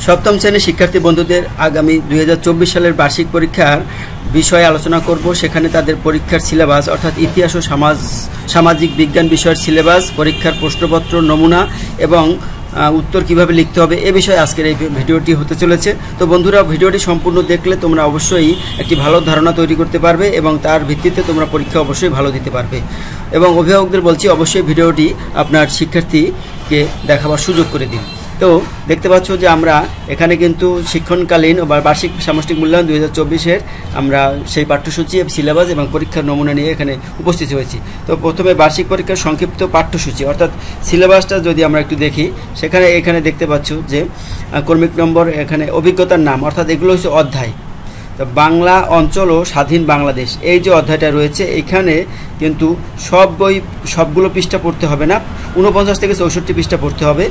সপ্তম শ্রেণীর শিক্ষার্থী বন্ধুদের আগামী 2024 সালের বার্ষিক পরীক্ষার বিষয়ে আলোচনা করব। সেখানে তাদের পরীক্ষার সিলেবাস অর্থাৎ ইতিহাস ও সামাজিক বিজ্ঞান বিষয়ের সিলেবাস, পরীক্ষার প্রশ্নপত্র, নমুনা এবং উত্তর কিভাবে লিখতে হবে এ বিষয়ে আজকের এই ভিডিওটি হতে চলেছে। তো বন্ধুরা, ভিডিওটি সম্পূর্ণ দেখলে তোমরা অবশ্যই একটি ভালো ধারণা তৈরি করতে পারবে এবং তার ভিত্তিতে তোমরা পরীক্ষা অবশ্যই ভালো দিতে পারবে। এবং অভিভাবকদের বলছি, অবশ্যই ভিডিওটি আপনার শিক্ষার্থীকে দেখাবার সুযোগ করে দিন। তো দেখতে পাচ্ছ যে আমরা এখানে কিন্তু শিক্ষণকালীন বা বার্ষিক সামষ্টিক মূল্যায়ন 2024-এর আমরা সেই পাঠ্যসূচি, সিলেবাস এবং পরীক্ষার নমুনা নিয়ে এখানে উপস্থিত হয়েছি। তো প্রথমে বার্ষিক পরীক্ষার সংক্ষিপ্ত পাঠ্যসূচি অর্থাৎ সিলেবাসটা যদি আমরা একটু দেখি, এখানে দেখতে পাচ্ছ যে ক্রমিক নম্বর, এখানে অভিজ্ঞতার নাম অর্থাৎ এগুলো হচ্ছে অধ্যায়। তো বাংলা অঞ্চল ও স্বাধীন বাংলাদেশ, এই যে অধ্যায়টা রয়েছে এখানে কিন্তু সবগুলো পৃষ্ঠা পড়তে হবে না, 49 থেকে 64 পৃষ্ঠা পড়তে হবে।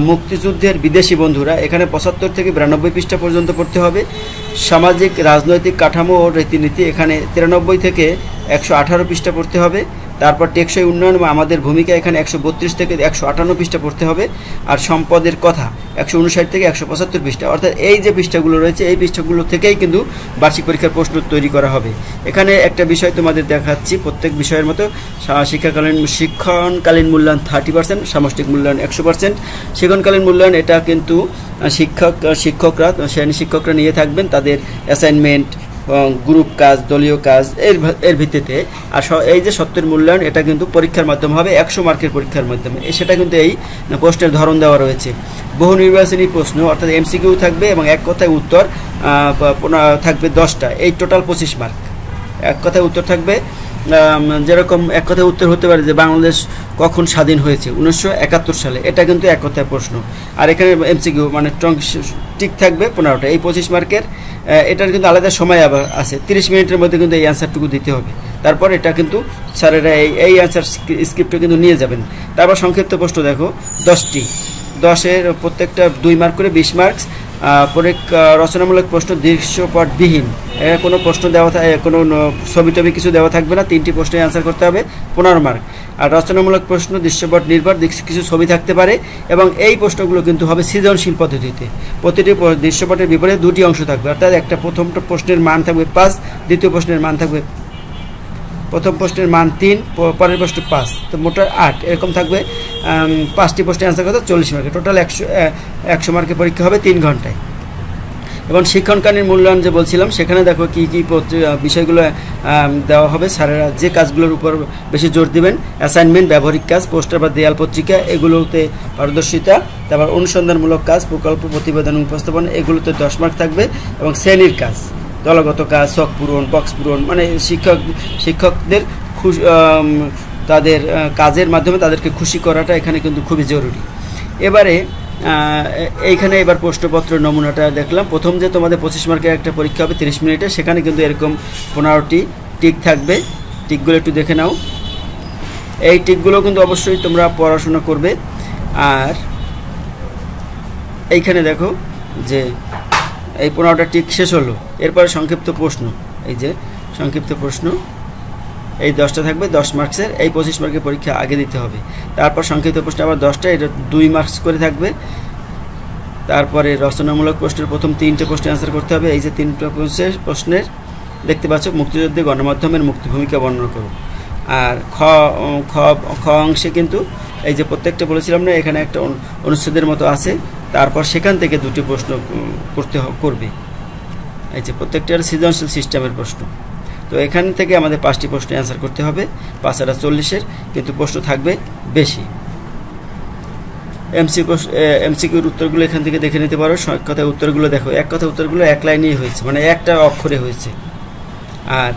মুক্তিযুদ্ধের বিদেশি বন্ধুরা, এখানে 75 থেকে 92 পৃষ্ঠা পর্যন্ত পড়তে হবে। সামাজিক রাজনৈতিক কাঠামো ও রীতিনীতি, এখানে 93 থেকে 118 পৃষ্ঠা পড়তে হবে। তারপর টেকসই উন্নয়ন বা আমাদের ভূমিকা, এখানে 132 থেকে 158 পৃষ্ঠা পড়তে হবে। আর সম্পদের কথা 159 থেকে 175 পৃষ্ঠা। অর্থাৎ এই যে পৃষ্ঠাগুলো রয়েছে এই পৃষ্ঠাগুলো থেকেই কিন্তু বার্ষিক পরীক্ষার প্রশ্ন তৈরি করা হবে। এখানে একটা বিষয় তোমাদের দেখাচ্ছি, প্রত্যেক বিষয়ের মতো শিক্ষণকালীন মূল্যায়ন 30%, সামষ্টিক মূল্যায়ন 100%। শিক্ষণকালীন মূল্যায়ন এটা কিন্তু শ্রেণী শিক্ষকরা নিয়ে থাকবেন তাদের অ্যাসাইনমেন্ট, গ্রুপ কাজ, দলীয় কাজ এর ভিত্তিতে। আর এই যে সত্যের মূল্যায়ন এটা কিন্তু পরীক্ষার মাধ্যমে হবে, 100 মার্কের পরীক্ষার মাধ্যমে। সেটা কিন্তু এই প্রশ্নের ধরন দেওয়া রয়েছে। বহু নির্বাচনী প্রশ্ন অর্থাৎ এমসিকিউ থাকবে এবং এক কথায় উত্তর থাকবে 10টা, এই টোটাল 25 মার্ক। এক কথায় উত্তর থাকবে, যেরকম এক কথায় উত্তর হতে পারে যে বাংলাদেশ কখন স্বাধীন হয়েছে, 1971 সালে, এটা কিন্তু এক কথায় প্রশ্ন। আর এখানে এমসিকিউ মানে টিক থাকবে 15টা, এই 25 মার্কের। এটার কিন্তু আলাদা সময় আবার আছে, 30 মিনিটের মধ্যে কিন্তু এই অ্যান্সারটুকু দিতে হবে। তারপর এটা কিন্তু স্যারেরা এই অ্যান্সার স্ক্রিপ্টটা কিন্তু নিয়ে যাবেন। তারপর সংক্ষিপ্ত প্রশ্ন দেখো 10টি, 10-এর প্রত্যেকটা 2 মার্ক করে 20 মার্কস। রচনামূলক প্রশ্ন দৃশ্যপটবিহীন, কোনো প্রশ্ন দেওয়া কোনো ছবি কিছু দেওয়া থাকবে না, 3টি প্রশ্নের অ্যান্সার করতে হবে, 15 মার্ক। আর রচনামূলক প্রশ্ন দৃশ্যপট নির্ভর, কিছু ছবি থাকতে পারে এবং এই প্রশ্নগুলো কিন্তু হবে সৃজনশীল পদ্ধতিতে। প্রতিটি দৃশ্যপটের বিপরীতে 2টি অংশ থাকবে, অর্থাৎ একটা প্রথম প্রশ্নের মান থাকবে 5, দ্বিতীয় প্রশ্নের মান থাকবে, প্রথম প্রশ্নের মান 3, পরের প্রশ্ন 5, তো মোট 8, এরকম থাকবে। 5টি প্রশ্নের অ্যান্সার করতে 40 মার্কে, টোটাল 100 মার্কের পরীক্ষা হবে 3 ঘন্টায়। এবং শিক্ষণকালীন মূল্যায়ন যে বলছিলাম, সেখানে দেখো কি বিষয়গুলো দেওয়া হবে। স্যারেরা যে কাজগুলোর উপর বেশি জোর দিবেন, অ্যাসাইনমেন্ট, ব্যবহারিক কাজ, পোস্টার বা দেয়াল পত্রিকা, এগুলোতে পারদর্শিতা। তারপর অনুসন্ধানমূলক কাজ, প্রকল্প, প্রতিবেদন, উপস্থাপন, এগুলোতে 10 মার্ক থাকবে। এবং শ্রেণীর কাজ, দলগত কাজ, ছক পূরণ, বক্স পূরণ, মানে শিক্ষকদের তাদের কাজের মাধ্যমে তাদেরকে খুশি করাটা এখানে কিন্তু খুবই জরুরি। এবারে এইখানে এবার প্রশ্নপত্র নমুনাটা দেখলাম। প্রথম যে তোমাদের 25 মার্কের একটা পরীক্ষা হবে 30 মিনিটে, সেখানে কিন্তু এরকম 15টি টিক থাকবে। টিকগুলো একটু দেখে নাও। এই টিকগুলো কিন্তু অবশ্যই তোমরা পড়াশোনা করবে। আর এইখানে দেখো যে এই 15টা টিক শেষ হলো। এরপরে সংক্ষিপ্ত প্রশ্ন, এই যে সংক্ষিপ্ত প্রশ্ন, এই 10টা থাকবে 10 মার্কসের, এই 25 মার্কের পরীক্ষা আগে দিতে হবে। তারপর সংক্ষিপ্ত প্রশ্ন আবার 10টা, এটা 2 মার্কস করে থাকবে। তারপরে রচনামূলক প্রশ্নের প্রথম 3টে প্রশ্নের অ্যান্সার করতে হবে। এই যে 3টা প্রশ্নের দেখতে পাচ্ছ, মুক্তিযুদ্ধে গণমাধ্যমের মুক্তি ভূমিকা বর্ণনা করো। আর খ অংশে কিন্তু এই যে প্রত্যেকটা বলেছিলাম না, এখানে একটা অনুচ্ছেদের মতো আছে, তারপর সেখান থেকে 2টি প্রশ্ন করবে। এই যে প্রত্যেকটার সৃজনশীল সিস্টেমের প্রশ্ন। তো এখান থেকে আমাদের 5টি প্রশ্নের অ্যান্সার করতে হবে, 5 আর 40-এর, কিন্তু প্রশ্ন থাকবে বেশি। এমসিকিউর উত্তরগুলো এখান থেকে দেখে নিতে পারো। এক কথায় উত্তরগুলো দেখো, এক কথায় উত্তরগুলো এক লাইনেই হয়েছে, মানে একটা অক্ষরে হয়েছে। আর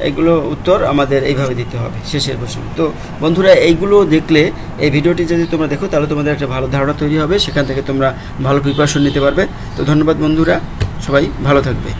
এইগুলো উত্তর আমাদের এইভাবে দিতে হবে শেষের প্রশ্ন। তো বন্ধুরা, এইগুলো দেখলে, এই ভিডিওটি যদি তোমরা দেখো, তাহলে তোমাদের একটা ভালো ধারণা তৈরি হবে, সেখান থেকে তোমরা ভালো প্রিপারেশন নিতে পারবে। তো ধন্যবাদ বন্ধুরা, সবাই ভালো থাকবে।